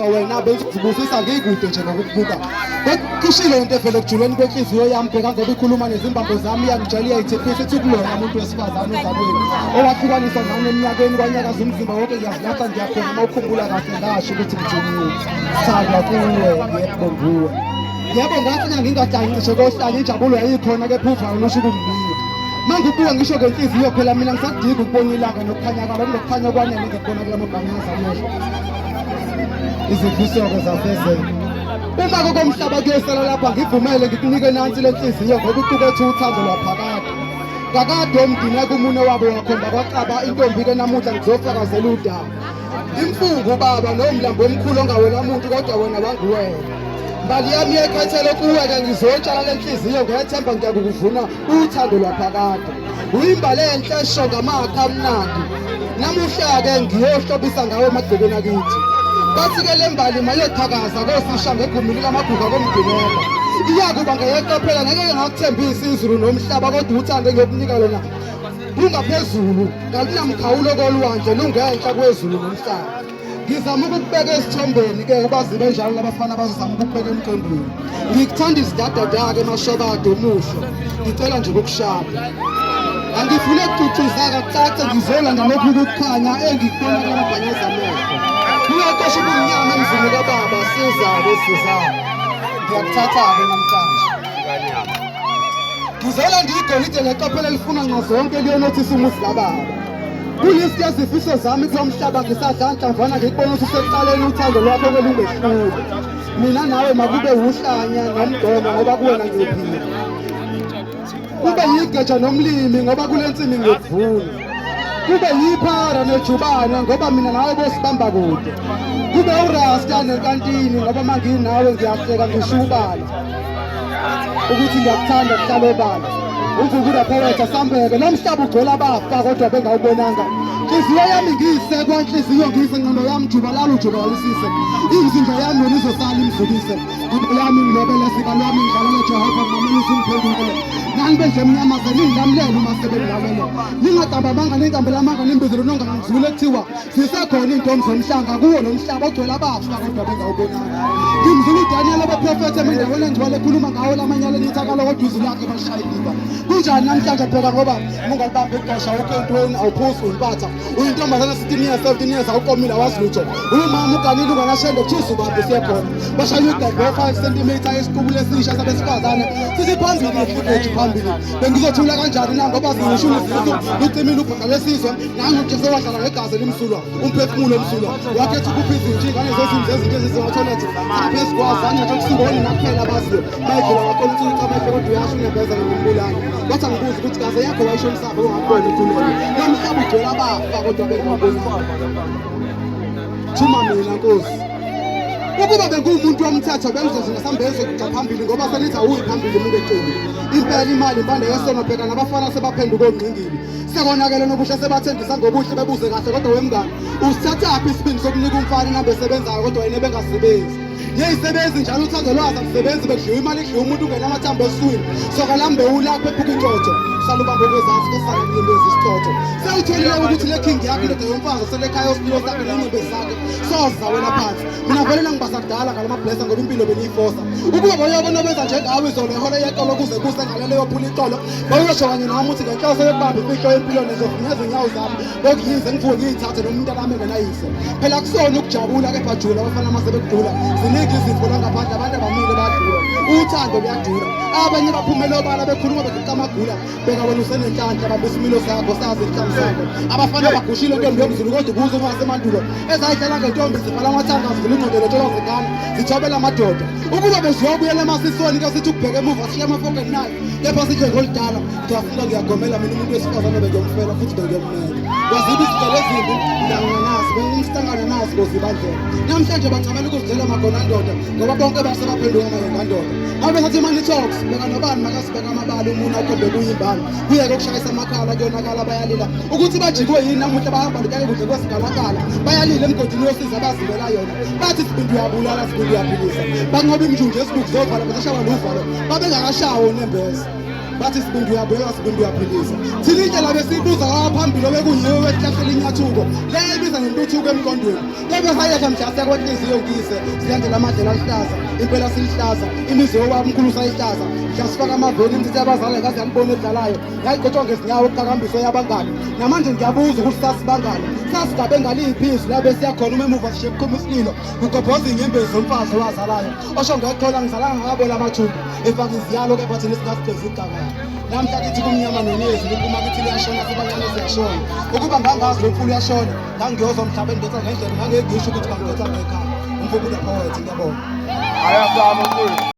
wena bezibusisa ngikude nje ngokubuka kushilo into evele kujuleni kwenhliziyo yami bheka ngoba ikhuluma nezimbambo zami iyangitshela iyayithethisa ethi kulona umuntu wesifazane ozalweni owahlukaniswa nami eminyakeni kwanyakaza umzimba wonke ngiyazilahla ngiyakhona uma ukhumbula kahle ngasho ukuthi ngithiniwe sithandwa kuwe yebo nguwe yebo ngathi ngingadani ngisho kohlala injabulo yayikhona kephuvayo lusho ukungibika mangibuka ngisho ngenhliziyo phela mina ngisadinga ukubona ilanga nokukhanya kwalo kunokukhanya kwanele ngekona kula mabhangaza amehlo izifiso-ke zafezeka uma kokomhlaba kuyosala lapha ngivumele ngikunike nansi lenhliziyo ngoba iqukethe uthando lwaphakade kakade omdine kumune wabo wakhomba kwaqaba intombi-ke namuhla ngizofakazela udaba imfungu baba nomlambo omkhulu ongawena muntu kodwa wena wanguwena mbali yami yekhethelo kuwe-ke ngizotshala lenhliziyo ngethemba ngiyakukuvuna uthando lwaphakade uyimbali enhle esho ngamakha amnandi namuhla-ke ngiyohlobisa ngawo emagcekeni akithi bathi-ke le mbali mayothakaza kosisha ngegumi likamabhuka komgcinela iyakuba ngeyeqaphela ngeke ngakuthembisa izulu nomhlaba kodwa uthando engiyokunika lona lungaphezulu kalunamkhawulo kolwandle lungenhla kwezulu nomhlaba ngizama ukukubeka esithombeni-ke ubazibe njalo labafana bazozama ukukubeka emqondweni ngikuthanda izidadada-ke emashokade omusho ngicela nje ukukushada angifune kucucuzaka kucace ngizolanda lokhu kukukhanya engikubona kamabhanyeza amehlo kuyaqosha ubumnyama emzini kababa sizake ngiyakuthatha-ke namhlanje ngizolanda igolide ngeqaphela elifuna ngazonke liyonothisa umuzi kababa kulisi yezifiso zami kulo mhlaba ngisadlanhlamvana ngikubona usesekuqaleni uthando lwakho kelungehluka mina nawe makube uhlanya nomgomo ngoba kuwena ngiyophila kube yigeja nomlimi ngoba kule nsimi ngiyokuvuna kube yiphara nejubane ngoba mina nawe bosibamba kude kube urasta nenkantini ngoba manginawe ngiyahleka ngishubala ukuthi ngiyakuthanda kuhlala obala umvukula phawetha sambeke lo mhlaba ugcwele abafa kodwa bengawubonanga inhliziyo yami ngiyisekwa inhliziyo ngiyisengqondo yami jubalala ujubalisise imizimba yami yona izosala imvukise impilo yami ngilobele sika lwami ngidlalele Jehova mamela uzimphendule nani benje emnyamazeni ngingamlele uma sebengilalele ningagabamanga ningambelamanga nimbizelo nongangizule kuthiwa sisekhona intombi zomhlanga kuwo lo mhlaba ogcwele abafa kodwa bengawubonanga ngimzulu uDaniel abaprofethi emindaweni engcwele ekhuluma ngawo lamanyala nithakalo kodwa izwi lakhe bashayiliba kunjani namhlanje phela ngoba ungalibambi igosha ukentweni awuphuzi impatha uyintombazana 16 years 17 years awukomile awasilutho umama uganile unganashende kuthisa ubambe siyekhona bashaya igebe 5 cm esiqubule esisha sabesifazane sithi phambili efuthi phambili bengizothula kanjani na ngoba zingishula isizo ucimile ubhaqa lesizwe nangokuthi sewadlala ngegazi elimsulwa umphefumulo omsulwa wakhetha ukuphiza injingane zezinto ezinto ezisema-toilet aphezu kwazanye nje kusingoni nakuphela abaziyo bayidlula waqola ukuthi ucamehlo kodwa uyasho unembeza ngombulane wathi angibuza ukuthi gaze yakho wayisho umsaba ongakubona ukhulele nomhlaba ugcwele abafa kodwa bengabonanga thuma mina nkosi ukuba bengumuntu womthetho bengizozingasambezo kuca phambili ngoba selithi awuyi phambili umuntu eceli impela imali impande yesono bheka nabafana sebaphenduka ongqingili sekonakele nobuhle sebathembisa ngobuhle bebuze kahle kodwa wemngane usithathaphi isibindi sokunika umfana inambe esebenzayo kodwa wena bengasebenzi yeyisebenzi njalo uthando lwazi akusebenzi bekudliwa imali idliwa umuntu ungena amathambo eswini sokalambe ulapho ephuka intshotsho salubambe kwezansi kesana kunyembezi isithotho sewutholile ukuthi le king yakho indoda yomfazi oselekhaya osipilo sakhe nenyembezi zakhe soza wena phansi mina vele ngibasa kudala ngalamablesa ngoba impilo beniyifosa ukuba boyobona benza njengawe izolo ihora yeqolo kuze kuse ngalelo yophula iqolo bawuyosho kanye nami ukuthi ngenhloso yokubamba imfihlo yempilo nezofinyeza inyawo zami bokuyize ngivuke ngiyithathe nomntana ami engenayise phela kusona ukujabula kepha jula abafana mase bekudula ziningi izifo langaphandle abantu abamile badlula uthando luyadura abanye baphumela obala bekhuluma begiqa amagula beka wena usenenhlanhla bamba isimilo sakho sazi inhlanhla sakho abafana bagushile intombi yomzulu kodwa ubuze ungasemandulo ezayidlala ngentombi zibhala amathanga zivula ingqondelo tshela zingane zithobela amadoda ukuba beziyobuyela emasisweni ke sithi ukubheka emuva sihle amafokeni nayo kepha sithi ngolidala ngiyafuna ngiyagomela mina umuntu wesifazane bengiyomfela futhi bengiyomnene waziba izidala ezimbi nganganazi bengihlangana nazi ngozibandlela namhlanje bancamela ukuzidlela amagona andoda ngoba bonke basebaphenduka amayengandoda ngabe sathi money talks beka nobani makasibeka amabala umuntu akhombe kuyimbala kuyeke ukushayisa amakhala kuyonakala bayalila ukuthi bajikwe yini namuhla bahamba likake kuhle kwesigalakala bayalila emgodini yosiza bazibela yona bathi sibindi uyabulala sibindi uyaphilisa banqoba imjunju esibuku zovala bezashawa luvalo babengakashawo nembeza bathi Sibindi uyabuya, Sibindi uyaphilisa. Thina indlela besiyibuza phambili obekuyiyo wesihlahlela inyathuko le ibiza ngentuthuko emqondweni kebe sayehla mhlase kwenhliziyo ngise silandela amadlela aluhlaza impela silihlaza imizwa yobabamkhulu sayihlaza siyasifaka amaveni imthithi yabazali kaze yalibona edlalayo yayigcotshwa ngezinyawo ukuqakambiso yabangani namanje ngiyabuza ukuthi sasibangani sasigabe ngaliyiphizi la besiyakhona uma emuva sishe kuqhuma isililo kugobhoza inyembezi zomfazi owazalayo osho ngekuthola ngizalanga ngabona amathumbu efaka iziyalo kepha thina singasibhezi igabana namhla kithi kumnyama nonezi liphuma kithi liyashona sibancane siyashona ukuba ngangazi lo mfulu uyashona ngangiyozwa emhlabeni ngetha ngendlela ngangengisho ukuthi kangiletha ngekhaya umfowethu poet ngiyabona ayasaba mfowethu.